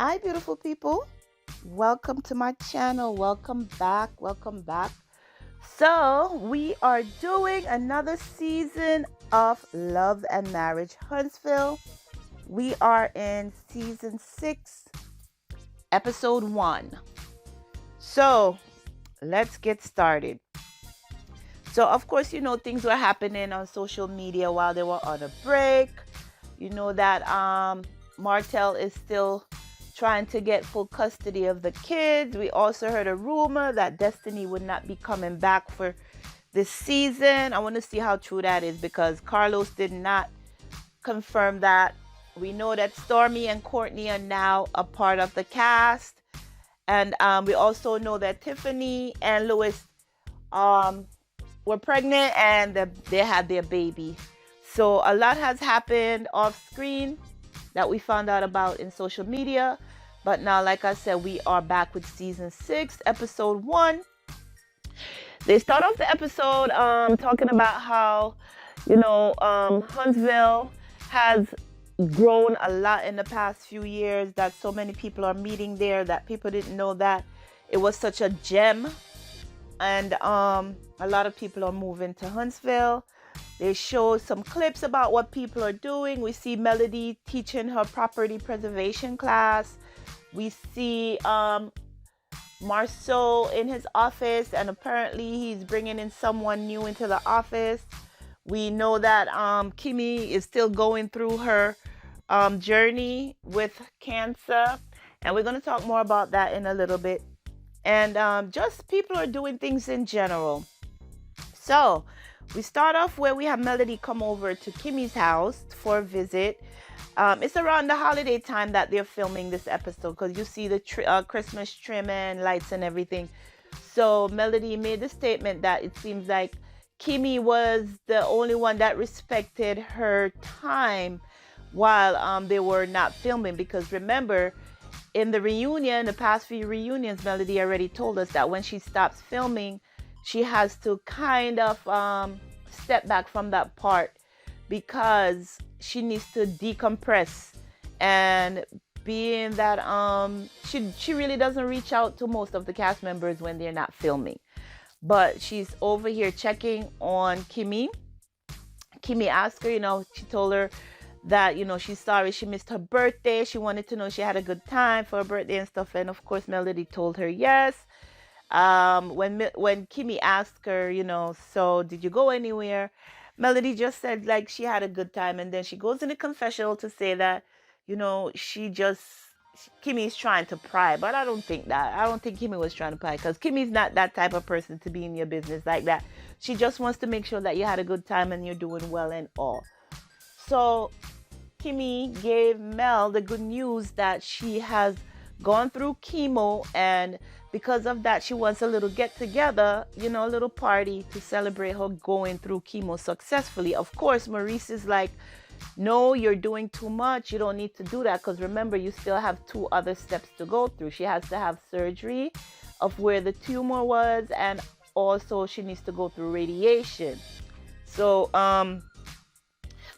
Hi, beautiful people. Welcome to my channel. Welcome back. Welcome back. So, we are doing another season of Love and Marriage Huntsville. We are in season 6, episode 1. So, let's get started. So, of course, things were happening on social media while they were on a break. You know that Martell is still trying to get full custody of the kids. We also heard a rumor that Destiny would not be coming back for this season. I want to see how true that is because Carlos did not confirm that. We know that Stormi and Courtney are now a part of the cast. And we also know that Tiffany and Louis were pregnant and they had their baby. So a lot has happened off screen that we found out about in social media. But now, like I said, we are back with season 6, episode 1. They start off the episode talking about how, Huntsville has grown a lot in the past few years, that so many people are meeting there, that people didn't know that it was such a gem. And a lot of people are moving to Huntsville. They show some clips about what people are doing. We see Melody teaching her property preservation class. We see Marsau in his office, and apparently he's bringing in someone new into the office. We know that Kimmi is still going through her journey with cancer, and we're going to talk more about that in a little bit. And just people are doing things in general. So we start off where we have Melody come over to Kimmi's house for a visit. It's around the holiday time that they're filming this episode because you see the Christmas trim and lights and everything. So Melody made the statement that it seems like Kimmi was the only one that respected her time while they were not filming. Because remember, in the reunion, the past few reunions, Melody already told us that when she stops filming, she has to kind of step back from that part because she needs to decompress. And being that she really doesn't reach out to most of the cast members when they're not filming. But she's over here checking on Kimmi. Kimmi asked her, she told her that, she's sorry she missed her birthday. She wanted to know she had a good time for her birthday and stuff. And of course, Melody told her yes. When Kimmi asked her, so did you go anywhere? Melody just said like she had a good time, and then she goes in the confessional to say that, Kimmi is trying to pry, but I don't think that. I don't think Kimmi was trying to pry because Kimmy's not that type of person to be in your business like that. She just wants to make sure that you had a good time and you're doing well and all. So Kimmi gave Mel the good news that she has gone through chemo, and because of that, she wants a little get together, a little party to celebrate her going through chemo successfully. Of course, Maurice is like, no, you're doing too much. You don't need to do that because remember, you still have 2 other steps to go through. She has to have surgery of where the tumor was, and also she needs to go through radiation. So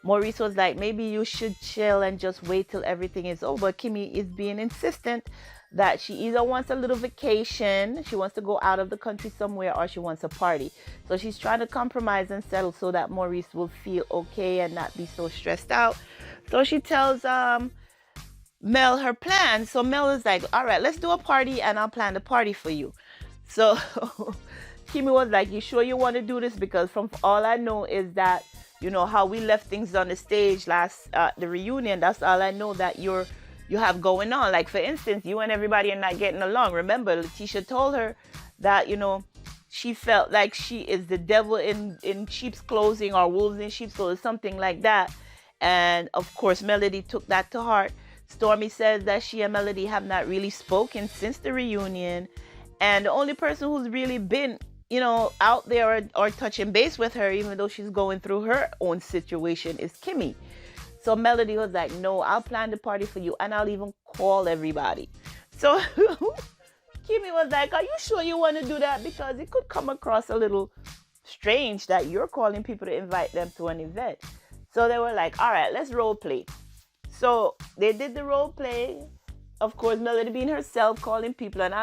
Maurice was like, maybe you should chill and just wait till everything is over. Kimmi is being insistent that she either wants a little vacation, she wants to go out of the country somewhere, or she wants a party. So she's trying to compromise and settle so that Maurice will feel okay and not be so stressed out. So she tells Mel her plan. So Mel is like, all right, let's do a party and I'll plan the party for you. So Kimmi was like, you sure you want to do this? Because from all I know is that, how we left things on the stage last, the reunion, that's all I know that you have going on. Like, for instance, you and everybody are not getting along. Remember, Latisha told her that, she felt like she is the devil in sheep's clothing or wolves in sheep's clothing, something like that. And, of course, Melody took that to heart. Stormi says that she and Melody have not really spoken since the reunion. And the only person who's really been, out there or touching base with her, even though she's going through her own situation, is Kimmi. So Melody was like, no, I'll plan the party for you and I'll even call everybody. So Kimmi was like, are you sure you want to do that? Because it could come across a little strange that you're calling people to invite them to an event. So they were like, all right, let's role play. So they did the role play. of course, Melody being herself, calling people, and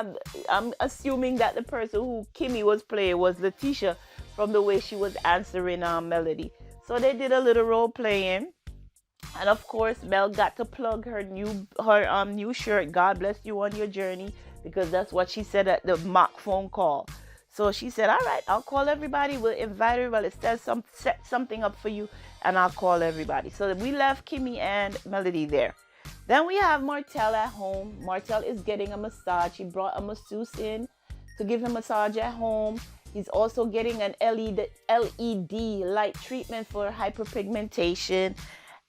I'm assuming that the person who Kimmi was playing was Latisha from the way she was answering Melody. So they did a little role playing, and of course, Mel got to plug her new shirt. God bless you on your journey, because that's what she said at the mock phone call. So she said, "All right, I'll call everybody. We'll invite everybody. Set something up for you, and I'll call everybody." So we left Kimmi and Melody there. Then we have Martell at home. Martell is getting a massage. He brought a masseuse in to give him a massage at home. He's also getting an LED light treatment for hyperpigmentation.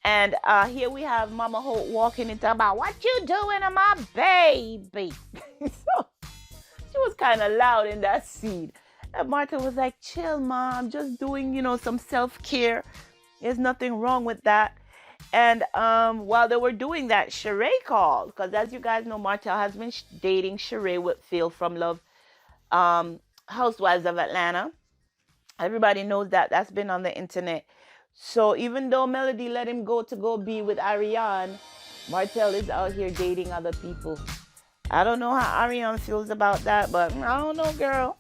And here we have Mama Holt walking into about, "What you doing to my baby?" So she was kind of loud in that scene. And Martha was like, "Chill, Mom. Just doing, some self-care. There's nothing wrong with that." And while they were doing that, Sheree called. Because as you guys know, Martell has been dating Sheree Whitfield from Love Housewives of Atlanta. Everybody knows that. That's been on the internet. So even though Melody let him go be with Ariane, Martell is out here dating other people. I don't know how Ariane feels about that, but I don't know, girl.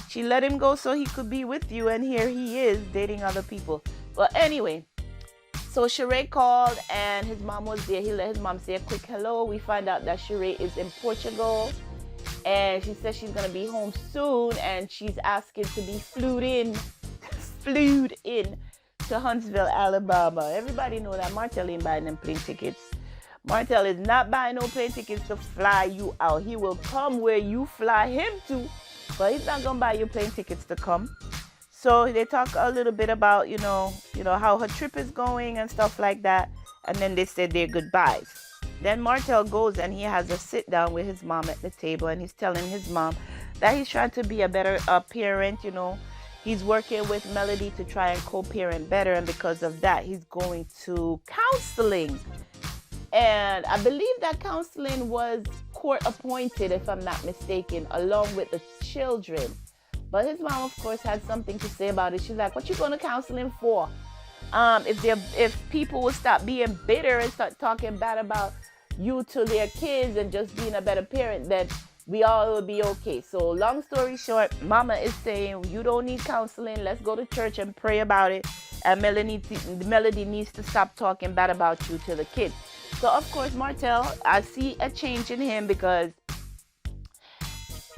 She let him go so he could be with you, and here he is dating other people. But anyway, so Sheree called, and his mom was there. He let his mom say a quick hello. We find out that Sheree is in Portugal, and she says she's going to be home soon, and she's asking to be flued in to Huntsville, Alabama. Everybody know that Martell ain't buying them plane tickets. Martell is not buying no plane tickets to fly you out. He will come where you fly him to, but he's not gonna buy you plane tickets to come. So they talk a little bit about, how her trip is going and stuff like that, and then they said their goodbyes. Then Martell goes and he has a sit down with his mom at the table, and he's telling his mom that he's trying to be a better parent. He's working with Melody to try and co-parent better, and because of that, he's going to counseling. And I believe that counseling was court appointed, if I'm not mistaken, along with the children. But his mom, of course, had something to say about it. She's like, "What you going to counseling for? If people will stop being bitter and start talking bad about you to their kids and just being a better parent, then we all will be okay." So long story short, Mama is saying, "You don't need counseling. Let's go to church and pray about it. And Melody needs to stop talking bad about you to the kids." So of course, Martell, I see a change in him, because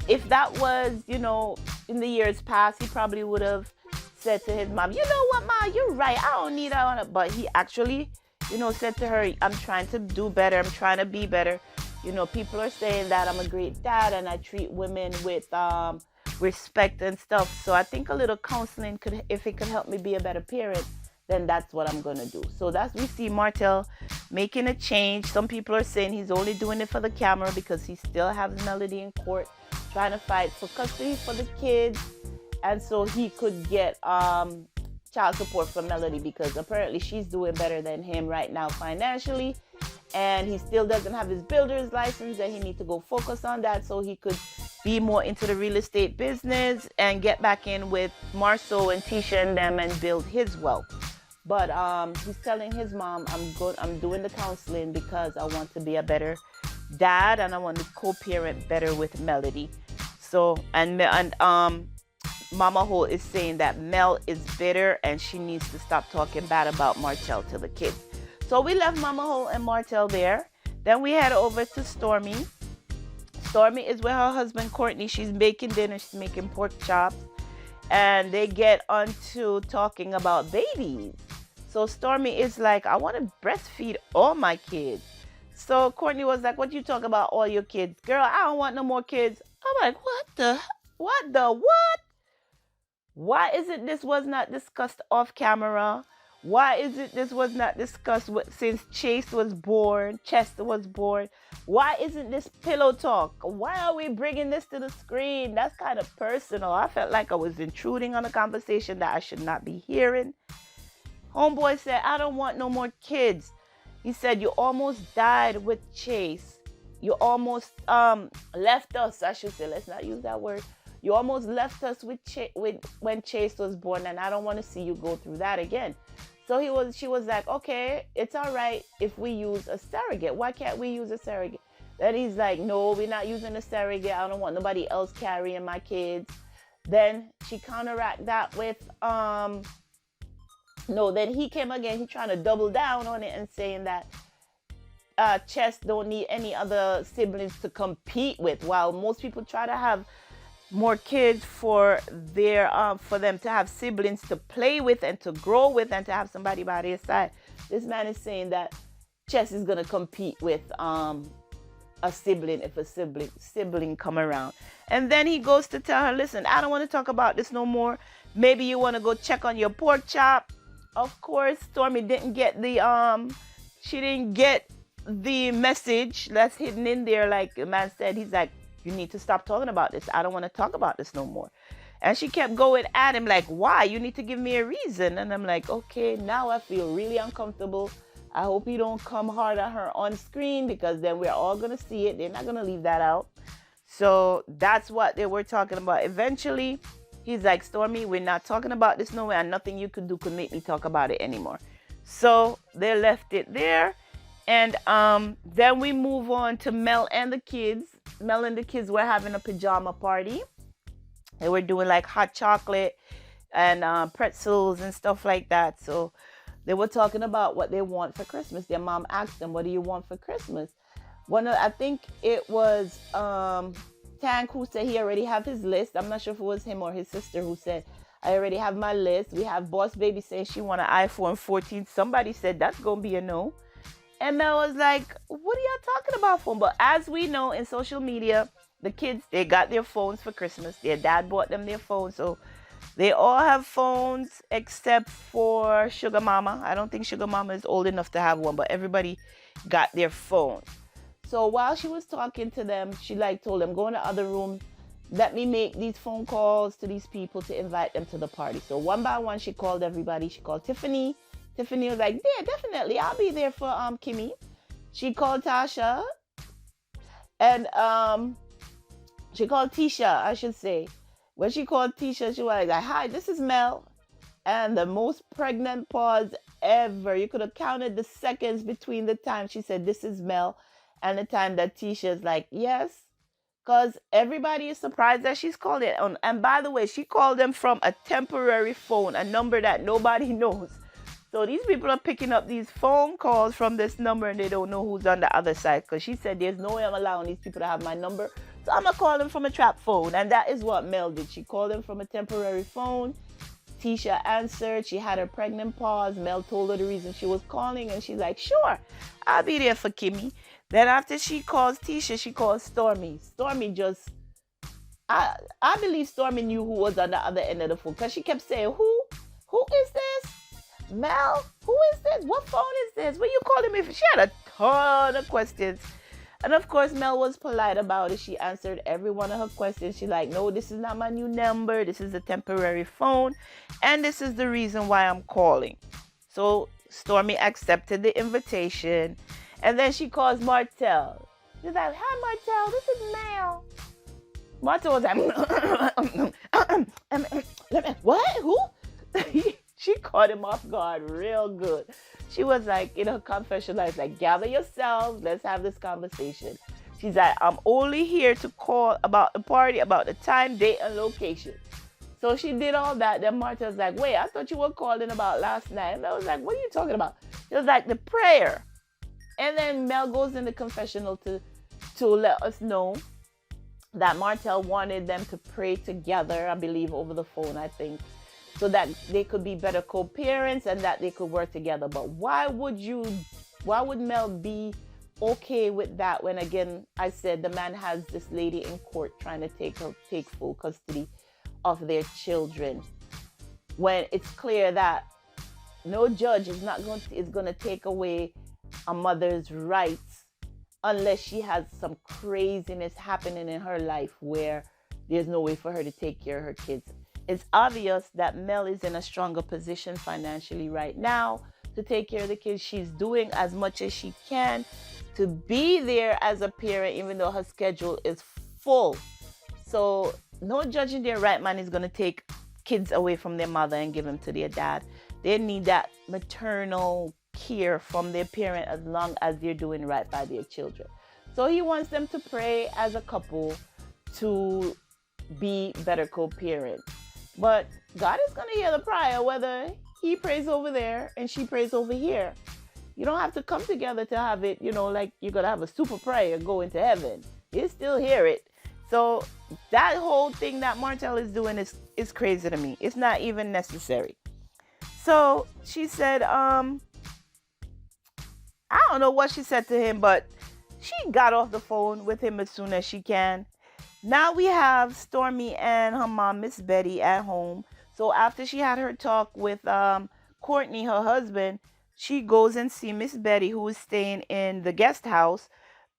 if that was, in the years past, he probably would have said to his mom, "You know what, Ma, you're right. I don't need that." But he actually, said to her, "I'm trying to do better. I'm trying to be better. People are saying that I'm a great dad and I treat women with respect and stuff. So I think a little counseling if it could help me be a better parent, then that's what I'm going to do." So we see Martell making a change. Some people are saying he's only doing it for the camera because he still has Melody in court trying to fight for custody for the kids. And so he could get child support from Melody, because apparently she's doing better than him right now financially. And he still doesn't have his builder's license, and he needs to go focus on that so he could be more into the real estate business and get back in with Marsau and Tisha and them and build his wealth. But he's telling his mom, I'm doing the counseling because I want to be a better dad and I want to co-parent better with Melody. So, and Mama Holt is saying that Mel is bitter and she needs to stop talking bad about Martell to the kids. So we left Mama Holt and Martell there. Then we head over to Stormi. Stormi is with her husband Courtney. She's making dinner. She's making pork chops. And they get onto talking about babies. So Stormi is like, "I want to breastfeed all my kids." So Courtney was like, "What you talk about all your kids? Girl, I don't want no more kids." I'm like, what? Why is it this was not discussed off camera? Why is it this was not discussed since Chester was born? Why isn't this pillow talk? Why are we bringing this to the screen? That's kind of personal. I felt like I was intruding on a conversation that I should not be hearing. Homeboy said, "I don't want no more kids." He said, "You almost died with Chase. You almost left us." I should say, let's not use that word. "You almost left us when Chase was born, and I don't want to see you go through that again." So she was like, "Okay, it's all right if we use a surrogate. Why can't we use a surrogate?" Then he's like, no, we're not using a surrogate. I don't want nobody else carrying my kids. Then she counteract that with, no, then he came again. He trying to double down on it and saying that Chess don't need any other siblings to compete with. While most people try to have more kids for them to have siblings to play with and to grow with and to have somebody by their side. This man is saying that Chess is gonna compete with a sibling if a sibling come around. And then he goes to tell her, listen, I don't want to talk about this no more. Maybe you want to go check on your pork chop. Of course, Stormi didn't get she didn't get the message that's hidden in there. Like the man said, he's like, you need to stop talking about this. I don't want to talk about this no more. And she kept going at him like, why? You need to give me a reason. And I'm like, okay, now I feel really uncomfortable. I hope you don't come hard at her on screen, because then we're all going to see it. They're not going to leave that out. So that's what they were talking about. Eventually, he's like, Stormi, we're not talking about this no way, and nothing you could do could make me talk about it anymore. So they left it there. And then we move on to Mel and the kids. Mel and the kids were having a pajama party. They were doing like hot chocolate and pretzels and stuff like that. So they were talking about what they want for Christmas. Their mom asked them, what do you want for Christmas? I think it was Tank who said he already have his list. I'm not sure if it was him or his sister who said, I already have my list. We have Boss Baby saying she want an iPhone 14. Somebody said that's going to be a no. And Mel was like, what are y'all talking about phone? But as we know in social media, the kids, they got their phones for Christmas. Their dad bought them their phones. So they all have phones except for Sugar Mama. I don't think Sugar Mama is old enough to have one, but everybody got their phone. So while she was talking to them, she like told them, go in the other room. Let me make these phone calls to these people to invite them to the party. So one by one, she called everybody. She called Tiffany. Tiffany was like, yeah, definitely. I'll be there for Kimmi. She called Tasha. And she called Tisha, I should say. When she called Tisha, she was like, hi, this is Mel. And the most pregnant pause ever. You could have counted the seconds between the time she said, this is Mel, and the time that Tisha is like, yes. Because everybody is surprised that she's called it on. And by the way, she called them from a temporary phone, a number that nobody knows. So these people are picking up these phone calls from this number and they don't know who's on the other side. Because she said, there's no way I'm allowing these people to have my number. So I'm going to call them from a trap phone. And that is what Mel did. She called them from a temporary phone. Tisha answered. She had her pregnant pause. Mel told her the reason she was calling. And she's like, sure, I'll be there for Kimmi. Then after she calls Tisha, she calls Stormi. Stormi just, I believe Stormi knew who was on the other end of the phone. Because she kept saying, who? Who is this? Mel, who is this? What phone is this? What you calling me for? She had a ton of questions. And of course, Mel was polite about it. She answered every one of her questions. She's like, no, this is not my new number. This is a temporary phone. And this is the reason why I'm calling. So Stormi accepted the invitation. And then she calls Martell. She's like, hi, Martell. This is Mel. Martell was like, what? Who? She caught him off guard real good. She was like, in her confession, like, gather yourselves. Let's have this conversation. She's like, I'm only here to call about the party, about the time, date, and location. So she did all that. Then Martha was like, wait, I thought you were calling about last night. And I was like, what are you talking about? It was like the prayer. And then Mel goes in the confessional to let us know that Martell wanted them to pray together, I believe, over the phone, I think, so that they could be better co-parents and that they could work together. But why would Mel be okay with that when, again, I said the man has this lady in court trying to take full custody of their children, when it's clear that no judge is going to take away a mother's rights unless she has some craziness happening in her life where there's no way for her to take care of her kids. It's obvious that Mel is in a stronger position financially right now to take care of the kids. She's doing as much as she can to be there as a parent, even though her schedule is full. So no judge in their right mind is going to take kids away from their mother and give them to their dad. They need that maternal care from their parent as long as they're doing right by their children. So he wants them to pray as a couple to be better co-parents. But God is going to hear the prayer whether he prays over there and she prays over here. You don't have to come together to have it, like you're going to have a super prayer go into heaven. You still hear it. So that whole thing that Martell is doing is crazy to me. It's not even necessary. So she said, I don't know what she said to him, but she got off the phone with him as soon as she can. Now we have Stormi and her mom, Miss Betty, at home. So after she had her talk with Courtney, her husband, she goes and see Miss Betty, who is staying in the guest house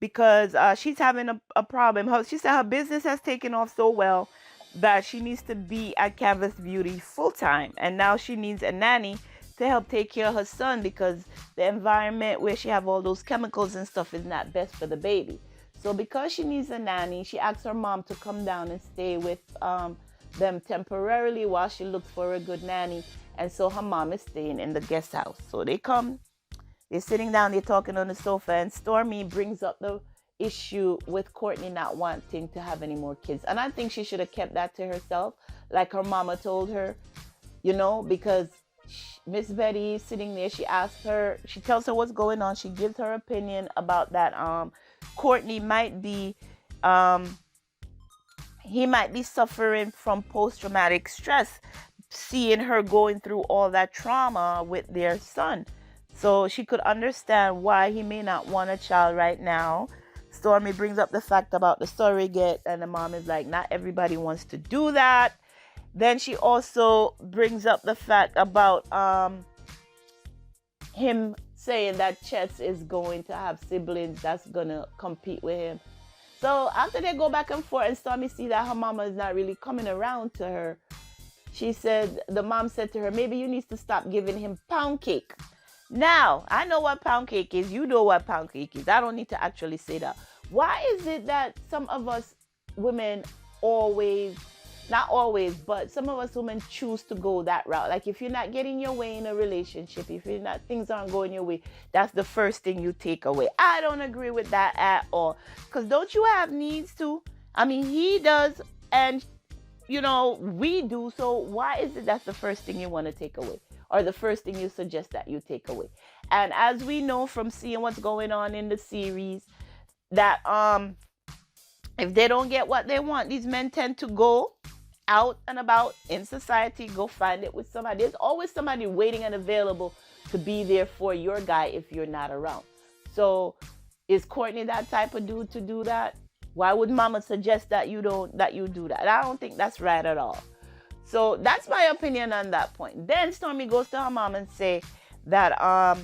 because she's having a problem. She said her business has taken off so well that she needs to be at Canvas Beauty full time. And now she needs a nanny to help take care of her son because the environment where she have all those chemicals and stuff is not best for the baby. So because she needs a nanny, she asks her mom to come down and stay with them temporarily while she looks for a good nanny. And so her mom is staying in the guest house. So they come, they're sitting down, they're talking on the sofa, and Stormi brings up the issue with Courtney not wanting to have any more kids. And I think she should have kept that to herself, like her mama told her, because Miss Betty is sitting there. She asks her, she tells her what's going on. She gives her opinion about that Courtney might be he might be suffering from post-traumatic stress, seeing her going through all that trauma with their son. So she could understand why he may not want a child right now. Stormi brings up the fact about the surrogate, and the mom is like, not everybody wants to do that. Then she also brings up the fact about him saying that Chet is going to have siblings that's going to compete with him. So after they go back and forth and Stormi see that her mama is not really coming around to her, the mom said to her, maybe you need to stop giving him pound cake. Now, I know what pound cake is. You know what pound cake is. I don't need to actually say that. Why is it that some of us women not always, but some of us women choose to go that route? Like if you're not getting your way in a relationship, things aren't going your way, that's the first thing you take away. I don't agree with that at all. Because don't you have needs too? I mean, he does, and we do. So why is it that's the first thing you want to take away? Or the first thing you suggest that you take away? And as we know from seeing what's going on in the series, that if they don't get what they want, these men tend to go out and about in society, go find it with somebody. There's always somebody waiting and available to be there for your guy if you're not around. So is Courtney that type of dude to do that? Why would mama suggest that you do that? I don't think that's right at all. So that's my opinion on that point. Then Stormi goes to her mom and say that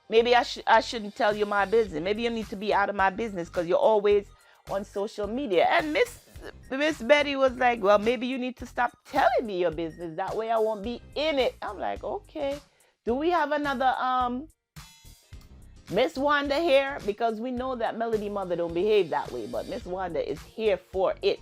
maybe I shouldn't tell you my business. Maybe you need to be out of my business because you're always on social media. And Miss Betty was like, well, maybe you need to stop telling me your business. That way I won't be in it. I'm like, okay. Do we have another Miss Wanda here? Because we know that Melody mother don't behave that way, but Miss Wanda is here for it.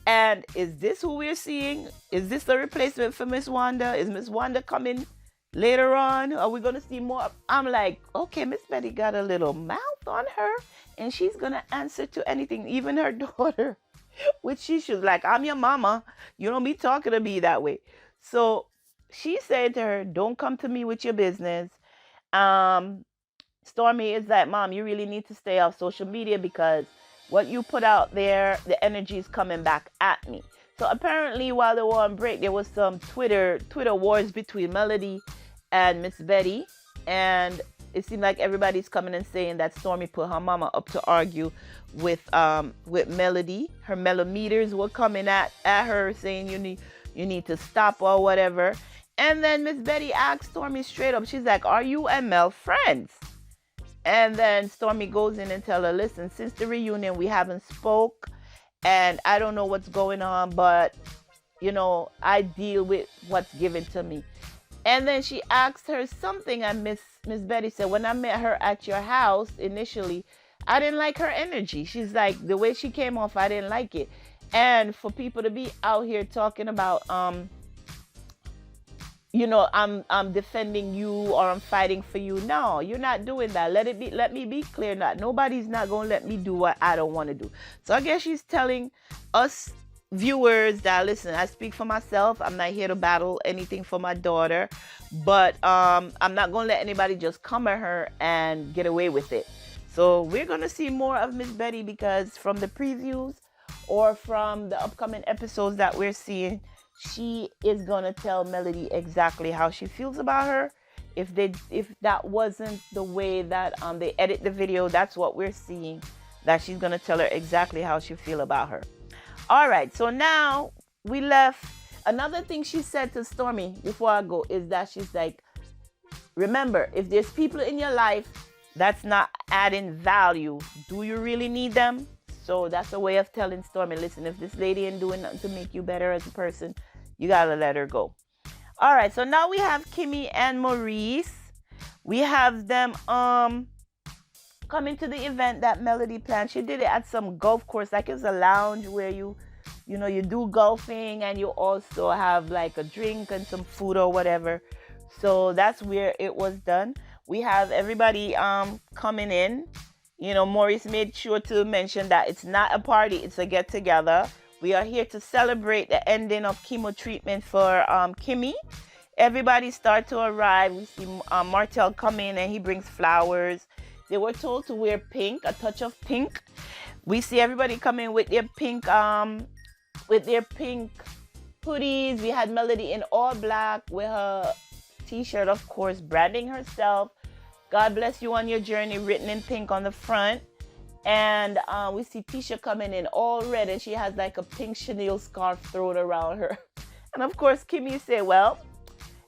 And is this who we're seeing? Is this the replacement for Miss Wanda? Is Miss Wanda coming later on? Are we going to see more? I'm like, okay, Miss Betty got a little mouth on her, and she's going to answer to anything, even her daughter, which she's like, I'm your mama. You don't be talking to me that way. So she said to her, don't come to me with your business. Stormi is like, Mom, you really need to stay off social media because what you put out there, the energy is coming back at me. So apparently while they were on break, there was some Twitter wars between Melody and Miss Betty. And it seemed like everybody's coming and saying that Stormi put her mama up to argue with Melody. Her mellometers were coming at her saying you need to stop or whatever. And then Miss Betty asked Stormi straight up, she's like, are you and Mel friends? And then Stormi goes in and tell her, listen, since the reunion, we haven't spoke. And I don't know what's going on, but, I deal with what's given to me. And then she asked her something, and Miss Betty said, when I met her at your house initially, I didn't like her energy. She's like, the way she came off, I didn't like it. And for people to be out here talking about I'm defending you or I'm fighting for you. No, you're not doing that. Let me be clear that nobody's not going to let me do what I don't want to do. So I guess she's telling us viewers that, listen, I speak for myself. I'm not here to battle anything for my daughter, but I'm not going to let anybody just come at her and get away with it. So we're going to see more of Miss Betty, because from the previews or from the upcoming episodes that we're seeing, she is going to tell Melody exactly how she feels about her. If that wasn't the way that they edit the video, that's what we're seeing, that she's going to tell her exactly how she feel about her. All right, so now we left. Another thing she said to Stormi before I go is that she's like, remember, if there's people in your life that's not adding value, do you really need them? So that's a way of telling Stormi, listen, if this lady ain't doing nothing to make you better as a person, you gotta let her go. All right, so now we have Kimmi and Maurice. We have them coming to the event that Melody planned. She did it at some golf course, like it's a lounge where you do golfing and you also have like a drink and some food or whatever. So that's where it was done. We have everybody coming in. Maurice made sure to mention that it's not a party, it's a get together. We are here to celebrate the ending of chemo treatment for Kimmi. Everybody start to arrive. We see Martell come in and he brings flowers. They were told to wear pink, a touch of pink. We see everybody come in with their pink hoodies. We had Melody in all black with her t-shirt, of course, branding herself. God bless you on your journey, written in pink on the front. And we see Tisha coming in all red, and she has like a pink chenille scarf thrown around her. And of course, Kimmi said, well,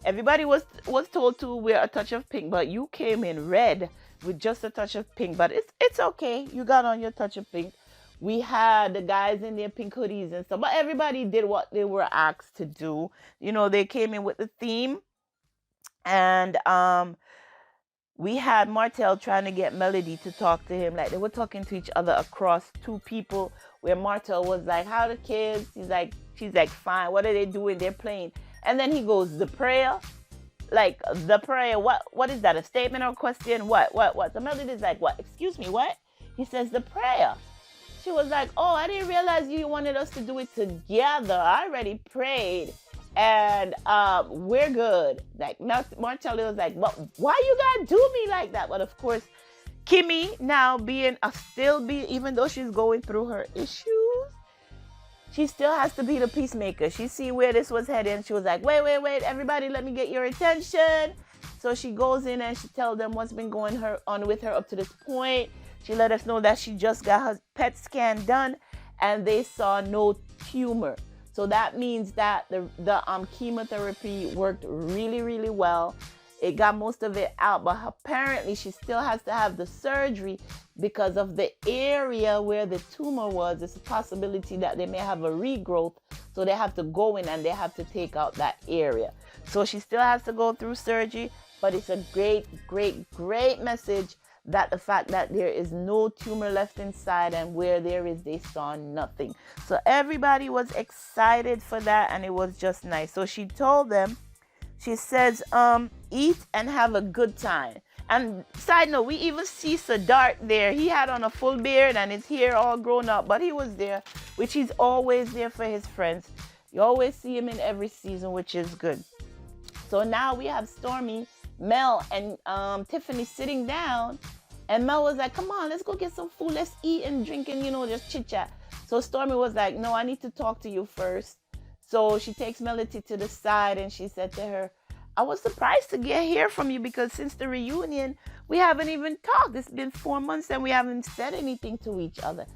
everybody was told to wear a touch of pink, but you came in red with just a touch of pink. But it's okay. You got on your touch of pink. We had the guys in their pink hoodies and stuff, but everybody did what they were asked to do. They came in with the theme. And we had Martell trying to get Melody to talk to him. Like they were talking to each other across two people, where Martell was like, how the kids? She's like, fine. What are they doing? They're playing. And then he goes, the prayer? Like the prayer, what is that? A statement or question? What? So Melody's like, what? Excuse me, what? He says, the prayer. She was like, oh, I didn't realize you wanted us to do it together. I already prayed. And we're good. Like Martell was like, well, why you gotta do me like that? But of course, Kimmi now even though she's going through her issues, she still has to be the peacemaker. She see where this was heading. She was like, wait, everybody, let me get your attention. So she goes in and she tells them what's been going on with her up to this point. She let us know that she just got her PET scan done and they saw no tumor. So that means that the chemotherapy worked really, really well. It got most of it out, but apparently she still has to have the surgery because of the area where the tumor was. There's a possibility that they may have a regrowth, so they have to go in and they have to take out that area. So she still has to go through surgery, but it's a great, great, great message that the fact that there is no tumor left inside, and where there is, they saw nothing. So everybody was excited for that, and it was just nice. So she told them, she says, eat and have a good time. And side note, we even see Siddharth there. He had on a full beard and his hair all grown up, but he was there, which he's always there for his friends. You always see him in every season, which is good. So now we have Stormi, Mel, and Tiffany sitting down. And Mel was like, come on, let's go get some food. Let's eat and drink and, just chit chat. So Stormi was like, no, I need to talk to you first. So she takes Melody to the side and she said to her, I was surprised to hear from you, because since the reunion, we haven't even talked. It's been 4 months and we haven't said anything to each other.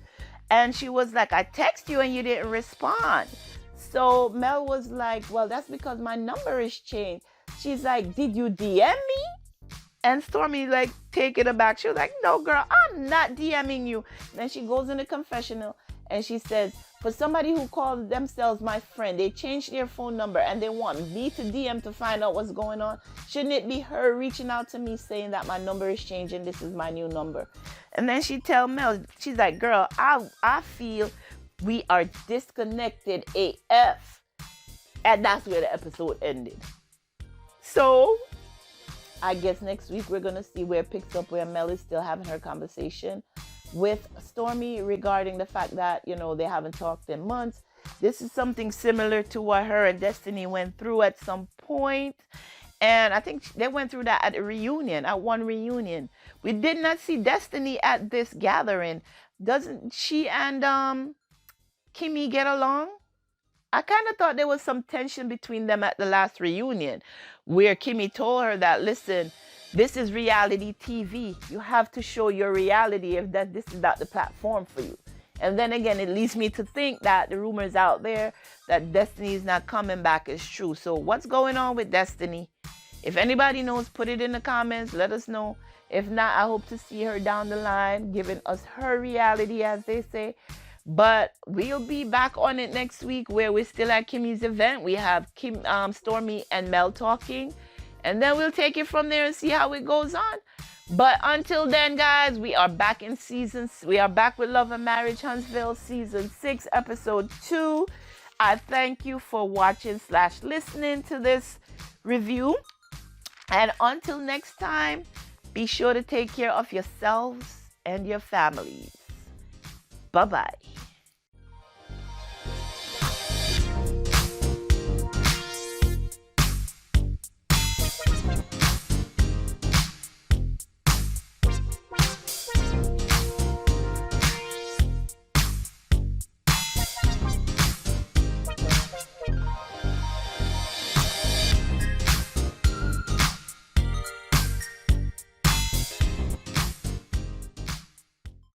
And she was like, I text you and you didn't respond. So Mel was like, well, that's because my number is changed. She's like, did you DM me? And Stormi like taken aback. She was like, no, girl, I'm not DMing you. Then she goes in the confessional and she says, for somebody who calls themselves my friend, they changed their phone number and they want me to DM to find out what's going on. Shouldn't it be her reaching out to me saying that my number is changing, this is my new number? And then she tell Mel, she's like, girl, I feel we are disconnected AF. And that's where the episode ended. So I guess next week we're gonna see where it picks up, where Mel is still having her conversation with Stormi regarding the fact that, they haven't talked in months. This is something similar to what her and Destiny went through at some point. And I think they went through that at a reunion, at one reunion. We did not see Destiny at this gathering. Doesn't she and Kimmi get along? I kind of thought there was some tension between them at the last reunion where Kimmi told her that, listen, this is reality TV. You have to show your reality if that this is not the platform for you. And then again, it leads me to think that the rumors out there that Destiny is not coming back is true. So what's going on with Destiny? If anybody knows, put it in the comments. Let us know. If not, I hope to see her down the line, giving us her reality, as they say. But we'll be back on it next week, where we're still at Kimmi's event. We have Stormi and Mel talking. And then we'll take it from there and see how it goes on. But until then, guys, we are back in we are back with Love and Marriage Huntsville, season 6, episode 2. I thank you for watching / listening to this review. And until next time, be sure to take care of yourselves and your families. Bye-bye.